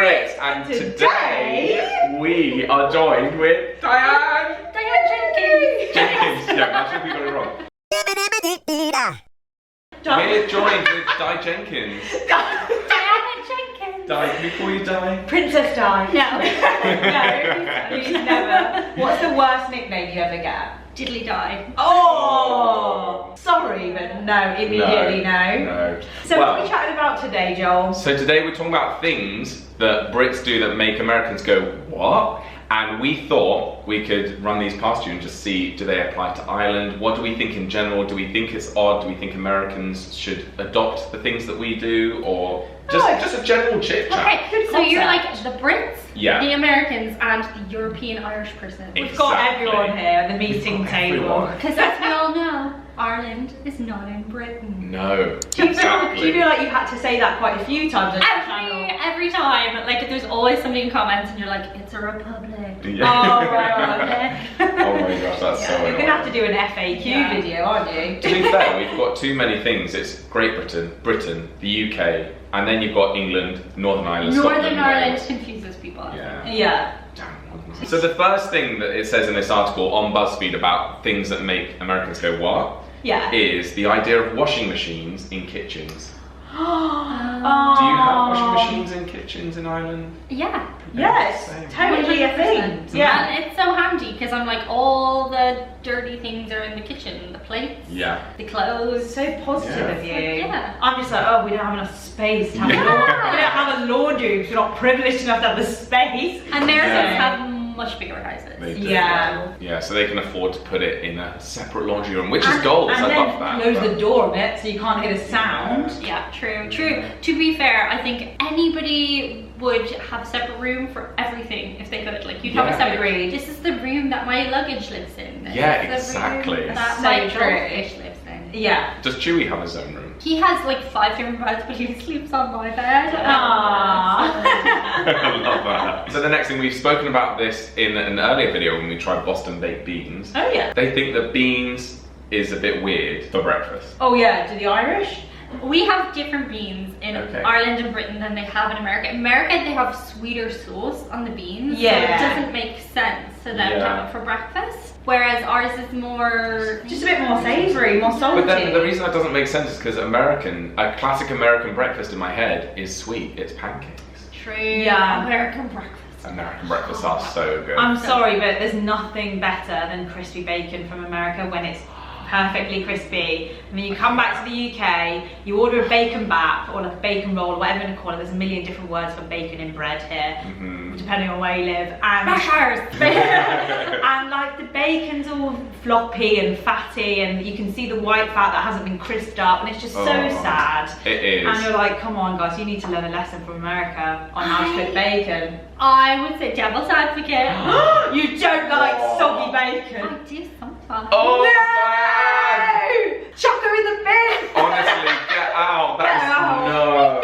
Brits, and today we are joined with Diane Jenkins. Yeah, actually we got it wrong. We're joined with Di Jenkins. Diane Jenkins. Di, can we call you Di? Princess Di. No. No, you never. What's the worst nickname you ever get? Diddly die. Oh! Sorry, but no, immediately no. So what are we chatting about today, Joel? So today we're talking about things that Brits do that make Americans go, what? And we thought we could run these past you and just see, do they apply to Ireland? What do we think in general? Do we think it's odd? Do we think Americans should adopt the things that we do? Or just a general chit chat? Okay, so you're like the Brits, Yeah. the Americans, and the European Irish person. We've got everyone here at the meeting table. Because as we all know, Ireland is not in Britain. No. Do you feel like you've had to say that quite a few times on your channel? Every time, like there's always somebody in comments and you're like, it's a republic. Yeah. Oh, right. Oh my gosh, that's so You're annoying. going to have to do an FAQ video, aren't you? To be fair, we've got too many things. It's Great Britain, the UK, and then you've got England, Northern Ireland, Scotland. Northern Ireland confuses people. Yeah. Damn. So the first thing that it says in this article on BuzzFeed about things that make Americans go what? Yeah. Is the idea of washing machines in kitchens. Do Do you have washing machines in kitchens in Ireland? Yeah. Yes, Same. totally a thing. 100%. Yeah. And it's so handy because I'm like, all the dirty things are in the kitchen. The plates, Yeah. the clothes. So positive of you. Yeah. I'm just like, oh, we don't have enough space to have Yeah. we don't have a laundry because we're not privileged enough to have the space. Americans Yeah. have much bigger houses. They do. Yeah. Yeah, so they can afford to put it in a separate laundry room, which is gold. And I then love that. close but- the door on it so you can't hear the sound. Yeah, true. To be fair, I think anybody would have a separate room for everything if they could. Like, you'd have a Yeah. separate Agreed. This is the room that my luggage lives in. This Yeah, is the exactly. room that So my true. goldfish lives in. Yeah. Does Chewie have his own room? He has like 5 different beds, but he sleeps on my bed. Aww. I love that. So the next thing, we've spoken about this in an earlier video when we tried Boston baked beans. Oh yeah. They think that beans is a bit weird for breakfast. Oh yeah, do the Irish? We have different beans in Okay. Ireland and Britain than they have in America. In America, they have sweeter sauce on the beans, Yeah. so it doesn't make sense for them to have it for breakfast. Whereas ours is more Just a bit more savoury, more salty. But then the reason that doesn't make sense is because a classic American breakfast in my head is sweet. It's pancakes. true. Yeah. American breakfast. American breakfasts are so good. I'm sorry, but there's nothing better than crispy bacon from America when it's perfectly crispy. And then you come back to the UK, you order a bacon bap or like a bacon roll, whatever you want to call it. There's a million different words for bacon in bread here, depending on where you live. And and like the bacon's all floppy and fatty, and you can see the white fat that hasn't been crisped up, and it's just so sad. It is. And you're like, come on, guys, you need to learn a lesson from America on how to cook bacon. I would say devil's advocate. You don't like soggy I bacon? do sometimes. Oh, No! Chuck her in the bin! honestly, get out. That's Get out. no.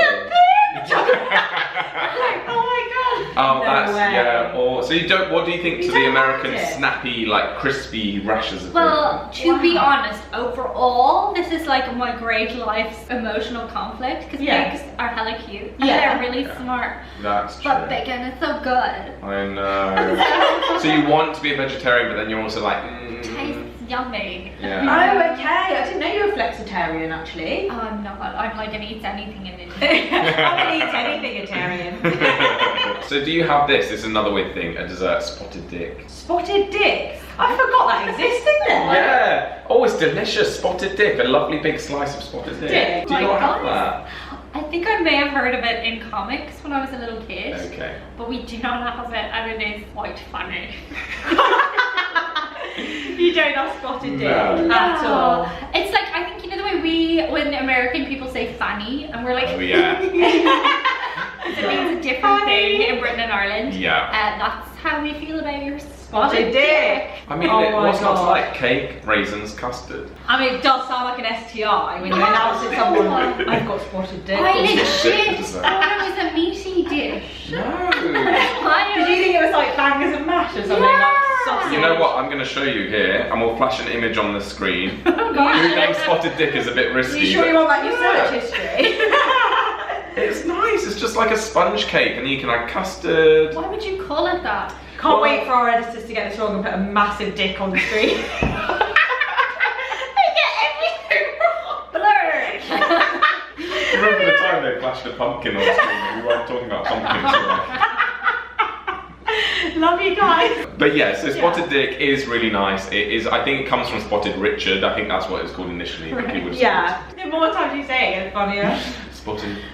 Oh my god! Oh, No that's way. yeah. Or so you don't. What do you think You to the don't American like it? snappy, like crispy rashers of Well, bacon? to be honest, overall, this is like my great life's emotional conflict because Yeah. pigs are hella cute and Yeah. they're really Yeah. smart. That's true. But bacon is so good. I know. So you want to be a vegetarian, but then you're also like. Tastes yummy. Yeah. Oh, okay. I didn't know you were flexitarian actually. Oh, I'm not. I'm like an eats anything in it. I'm an eat anything-itarian. So do you have this? This is another weird thing. A dessert, spotted dick. Spotted dick. I forgot that existed there. Yeah. Oh, it's delicious. Spotted dick. A lovely big slice of spotted dick. Dick, Do you my not have God. that? I think I may have heard of it in comics when I was a little kid. Okay. But we do not have it, and it is quite funny. You don't have spotted dick No. at all. It's like, I think, you know the way when American people say fanny, and we're like, Oh yeah. it means a different thing in Britain and Ireland. Yeah. And that's how we feel about your Spotted dick. I mean, Oh my what's not to God. like? Cake, raisins, custard. I mean, it does sound like an STI when you announce it to someone. I've got spotted dick. I Dick legit dessert. thought it was a meaty dish. No. Did you think it was like bangers and mash or something? Yeah. Like sausage? You know what? I'm going to show you here, and we'll flash an image on the screen. Oh, gosh. Googling spotted dick is a bit Are risky. you sure but- you want that in your Yeah. search history? It's nice. It's just like a sponge cake, and then you can add custard. Why would you call it that? Can't wait for our editors to get this wrong and put a massive dick on the screen. They get everything wrong. Blurred. Remember the time they flashed a pumpkin on the screen and we weren't talking about pumpkins today? Love you guys. But yeah, so Spotted Dick is really nice. It is, I think it comes from Spotted Richard. I think that's what it was called initially. But people just Yeah. The more times you say it, the funnier. Spotted Dick.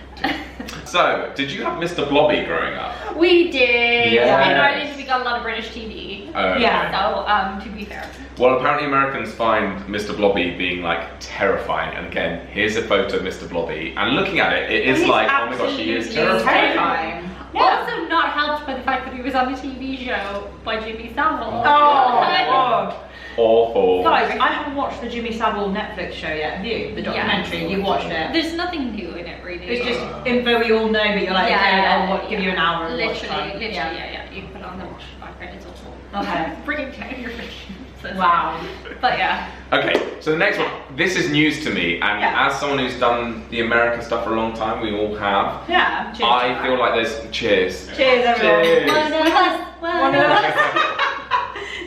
So, did you have Mr. Blobby growing up? We did. Yes. In Ireland, we got a lot of British TV. Okay. Yeah. So, to be fair. Well, apparently Americans find Mr. Blobby being like terrifying. And again, here's a photo of Mr. Blobby. And looking at it, it is He's like, oh my gosh, he is absolutely terrifying. Yeah. Also not helped by the fact that he was on a TV show by Jimmy Savile. Oh, God. Awful. Guys, I haven't watched the Jimmy Savile Netflix show yet, have you? The documentary, Yeah. you watched it. There's nothing new in it, really. It's just info we all know, but you're like, okay, I'll give you an hour of watch Literally, time. yeah. You put on the watch background, it's awful. Okay. Bringing down your vision. Wow. But yeah. Okay, so the next one, this is news to me, and Yeah. as someone who's done the American stuff for a long time, we all have, Yeah. Cheers. I feel like there's, cheers. Cheers, everyone. Cheers. One of us. One of us.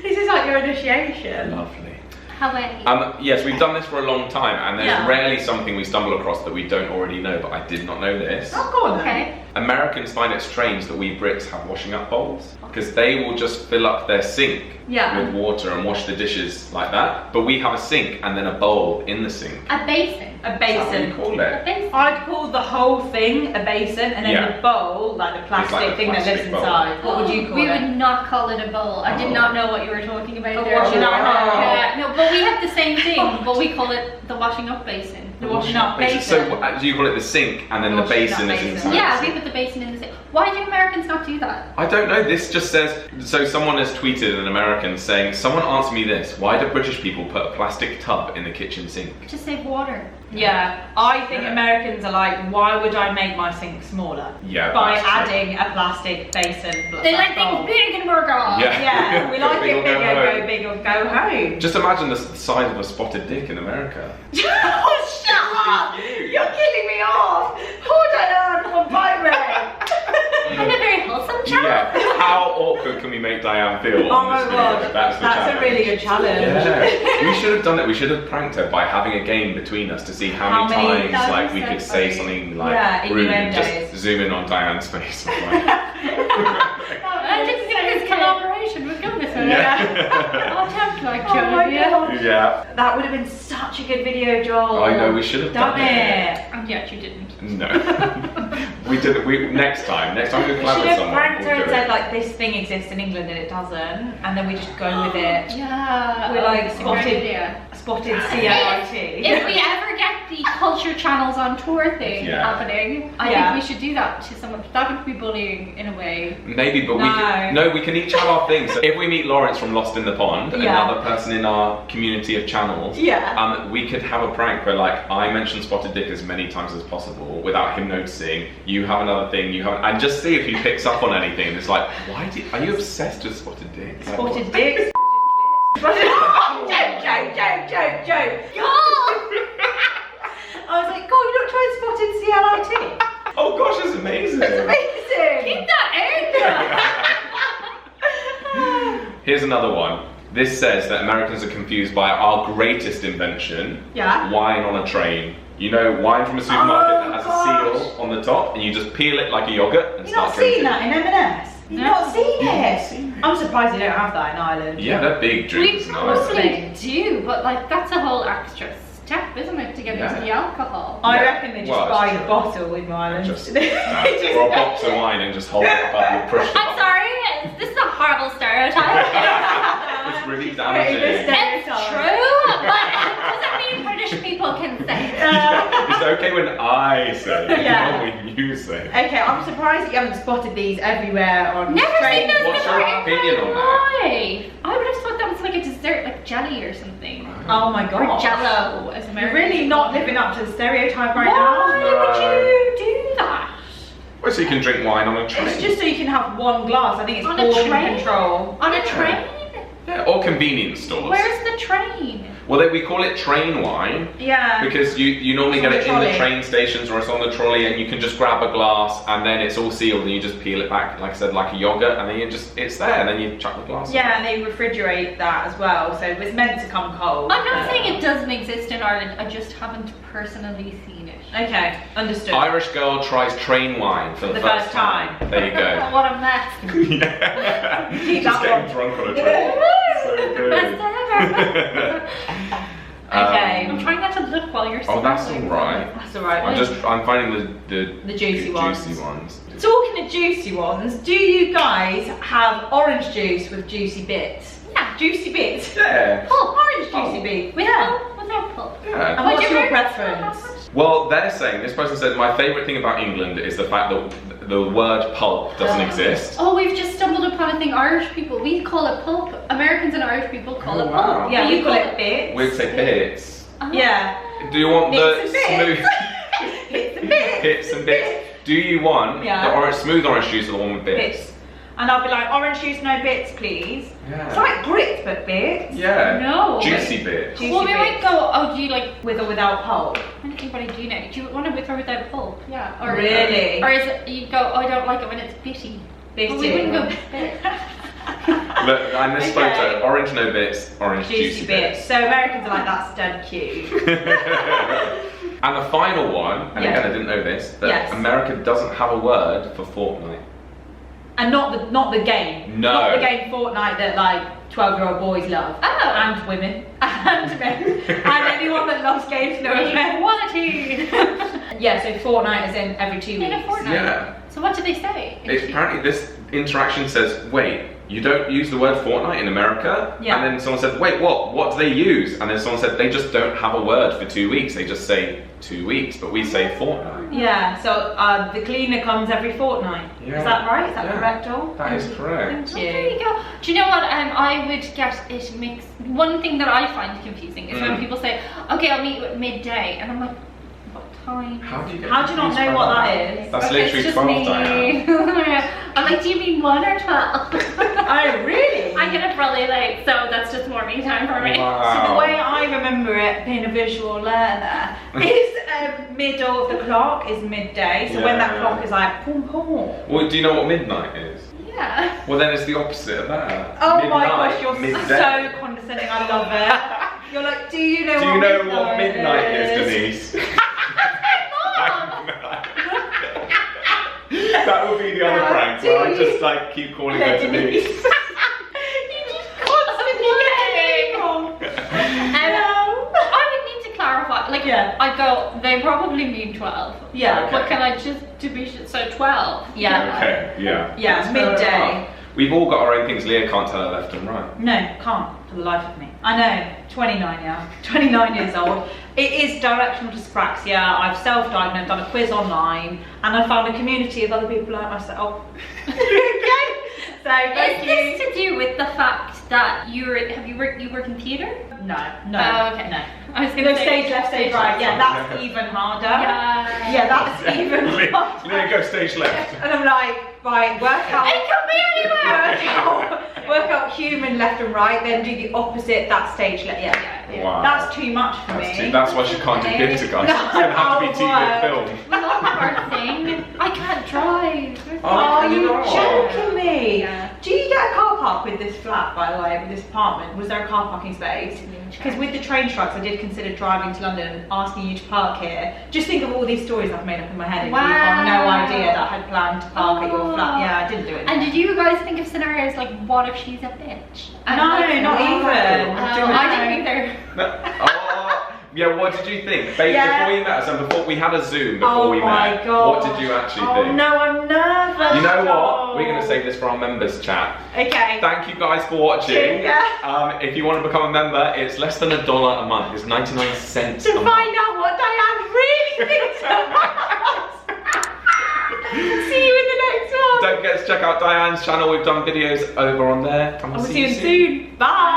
This is like your initiation. Lovely. How many? Yes, we've done this for a long time, and there's Yeah. rarely something we stumble across that we don't already know, but I did not know this. Oh, go on then. Okay. Americans find it strange that we Brits have washing up bowls, because they will just fill up their sink Yeah. with water and wash the dishes like that, but we have a sink and then a bowl in the sink. A basin. A Is that what you basin. call A it? basin. I'd call the whole thing a basin, and then Yeah. the bowl, like the plastic like the thing that plastic lives bowl. inside. What would you call We it? would not call it a bowl. I did Oh. not know what you were talking about A there. washing up bowl. Yeah, no, but we have the same thing, but we call it the washing up basin. The washing up basin. So do you call it the sink and then the Washing up basin is basin. inside? Yeah, the we sink? put the basin in the sink. Why do Americans not do that? I don't know, this just says, so someone has tweeted, an American, saying, someone answer me this, why do British people put a plastic tub in the kitchen sink? To save water. Yeah, I think Yeah. Americans are like, why would I make my sink smaller? Yeah, By that's true. adding a plastic basin. They like bowl. things big and burger. Yeah. Yeah, we like Big it or go bigger, home. go big or go home. Just imagine the size of a spotted dick in America. Oh, shut up! You're killing me off! Poor Diane on vibrate! And a very wholesome chat. Yeah, how awkward can we make Diane feel Oh on my this god, video? That's the that's a challenge. really good challenge. Yeah, we should have done it. We should have pranked her by having a game between us to see how many times That like was we so could say funny. something like Yeah, rude and innuendos. just zoom in on Diane's face. I just think this collaboration was good with her. Yeah. I'll attempt like Oh my Genevieve. god. Yeah. That would have been such a good video, Joel. I know, we should have done it. And yet you didn't. No. We did it. Next time we We collab should with have someone. pranked her We'll and do said it. like this thing exists in England and it doesn't, and then we just go with it. Yeah. We're like that's a great spotted, idea. spotted CLIT. If we ever get the culture channels on tour thing Yeah. happening, I Yeah. think we should do that to someone. That would be bullying in a way. Maybe, but No. we can each have our things. So if we meet Lawrence from Lost in the Pond, Yeah. another person in our community of channels, Yeah. we could have a prank where like I mention spotted dick as many times as possible without him noticing. You have another thing, and just see if he picks up on anything. It's like, are you obsessed with spotted dick? Like, Spotted what? dicks. Joke. I was like, God, you're not trying spotted CLIT? Oh gosh, it's amazing. It's amazing. Keep that in. Here's another one. This says that Americans are confused by our greatest invention, Yeah. wine on a train. You know, wine from a supermarket Oh, that has gosh. a seal on the top, and you just peel it like a yogurt and You've not start drinking. seen that in M&S? You've not seen You've not it? seen it. I'm surprised you don't have that in Ireland. Yeah, they're big We drinks in Ireland. probably do, but like that's a whole extra step, isn't it, to get into Yeah. the alcohol? I Yeah. reckon they just Well, buy that's the true. bottle in Ireland. Just, They just- or a box of wine and just hold it above your push. I'm sorry, this is a horrible stereotype. It's really Pretty good damaging. It's stereotype. true, but it doesn't mean British people can say it. It's okay when I say it, Yeah. not when you say it. Okay, I'm surprised that you haven't spotted these everywhere on Never seen trains. those What's before your in opinion my on that? life. I would have thought that was like a dessert, like jelly or something. Oh my Or god. Jello, as You're Americans. really not living up to the stereotype right Why now. would you do that? Well, so you can drink wine on a train. It's just so you can have one glass. I think it's On a portion train? control. On a Yeah. train? Yeah, or convenience stores. Where's the train? Well, we call it train wine. Yeah. Because you normally It's get on it the in the trolley. train stations or it's on the trolley, and you can just grab a glass and then it's all sealed and you just peel it back, like I said, like a yogurt, and then it's there, and then you chuck the glass. Yeah, and they refrigerate that as well, so it's meant to come cold. I'm not saying it doesn't exist in Ireland, I just haven't personally seen it. Okay, understood. Irish girl tries train wine for the first time. There you go. What a mess. Yeah. Keep Just that getting one. drunk on a train. So good. Best ever. Okay. I'm trying not to look while you're Oh, that's smiling. alright. That's alright. I'm finding The juicy ones. Juicy ones. Talking of juicy ones, do you guys have orange juice with juicy bits? Yeah. Juicy bits? Yeah. Pulp. Orange juicy bits? With Yeah. pulp? Without pulp? Yeah. And what's your Would you preference? Well, they're saying, this person said, my favourite thing about England is the fact that the word pulp doesn't exist. Oh, we've just stumbled upon a thing. Irish people, we call it pulp. Americans and Irish people call Oh, it wow. pulp. Yeah, We we call it bits. We'd say bits. Oh. Yeah. Do you want the Bits and smooth bits. Bits and bits. bits and bits? Do you want Yeah. the smooth orange juice or the one with bits? Bits. And I'll be like, orange juice, no bits, please. Yeah. It's like grits, but bits. Yeah. No. Juicy bits. Juicy Well, we might bits. go, oh, do you like, With or without pulp. I don't think what I do now. Do you want it with or without pulp? Yeah. Or, Really? Or is it, you go, oh, I don't like it when it's bitty. Bitty. Well, we wouldn't go bit. Look, and this Okay. photo, orange no bits, orange Juicy bits. So Americans are like, that's dead cute. And the final one, and Yeah. again I didn't know this, that Yes. America doesn't have a word for fortnight. And not the game. No. Not the game Fortnite that like 12-year-old boys love. Oh. And women. And men. And anyone that loves games no offense. Quality. Yeah, so Fortnite is in every 2 weeks. In a fortnight. Yeah. So what did they say? Apparently this interaction says, wait, you don't use the word fortnight in America? Yeah. And then someone said, wait, what? What do they use? And then someone said, they just don't have a word for 2 weeks. They just say 2 weeks, but we say fortnight. Yeah, so the cleaner comes every fortnight. Yeah. Is that right? Is that Yeah. correct, Joel? That is correct. Thank Oh, you. there you go. Do you know what? I would get it mixed. One thing that I find confusing is when people say, "Okay, I'll meet you at midday," and I'm like, "What time?" How do you get How do you not confused know by what that is? That's It's literally just 12, me. Diane. I'm like, "Do you mean 1 or 12?" Oh, really? I get up really late, so that's just morning time for me. Wow. So the way I remember it, being a visual learner, is middle of the clock is midday. So when that Yeah. clock is like boom boom. Well, do you know what midnight is? Yeah. Well, then it's the opposite of that. Oh Midnight, my gosh, you're midday. so condescending. I love it. You're like, do you know? Do you know what midnight is, Denise? Mom! That would be the other prank where I just like keep calling her Denise. You just constantly get it wrong. I would need to clarify. Like, Yeah. I go, they probably mean 12. Yeah. Okay. But can I just to be so 12? Yeah. Okay, yeah. Yeah, That's fair midday. enough. We've all got our own things. Leah can't tell her left and right. No, can't for the life of me. I know, 29 now, 29 years old. It is directional dyspraxia. I've self-diagnosed, done a quiz online, and I found a community of other people like myself. Okay, so thank Is you. this to do with the fact that you work in theatre? No, Oh, okay. no. I was You gonna know, say stage left, stage right. Yeah, that's even harder. Yeah. Yeah, that's even Leah, harder. Leah, go stage left. And I'm like, right, work out. It could be anywhere. Work out human left and right, then do the opposite, that stage left. Yeah. Wow. That's too much for me. That's why she can't do theatre, guys. It's going to have to be TV and film. One more thing. I can't drive. Oh, can you you're not? joking me. Yeah. Do you get a car park with this flat, by the way, with this apartment? Was there a car parking space? Because with the train strikes, I did consider driving to London and asking you to park here. Just think of all these stories I've made up in my head and you've got no Wow. idea that I had planned to park at your flat. Yeah, I didn't do it. And did you guys think of scenarios like, what if she's a bitch? No, not even. I didn't either. No. Oh, yeah, what did you think? Babe, Yeah. before you met us and before we had a Zoom before Oh we my met, god. what did you actually Oh think? no, I'm nervous. You know what? We're going to save this for our members chat. Okay. Thank you guys for watching. Yeah. If you want to become a member, it's less than $1 a month. It's 99 cents To a month. find out what Diane really thinks of us. See you in the next one. Don't forget to check out Diane's channel. We've done videos over on there. And I'll see you soon. Bye.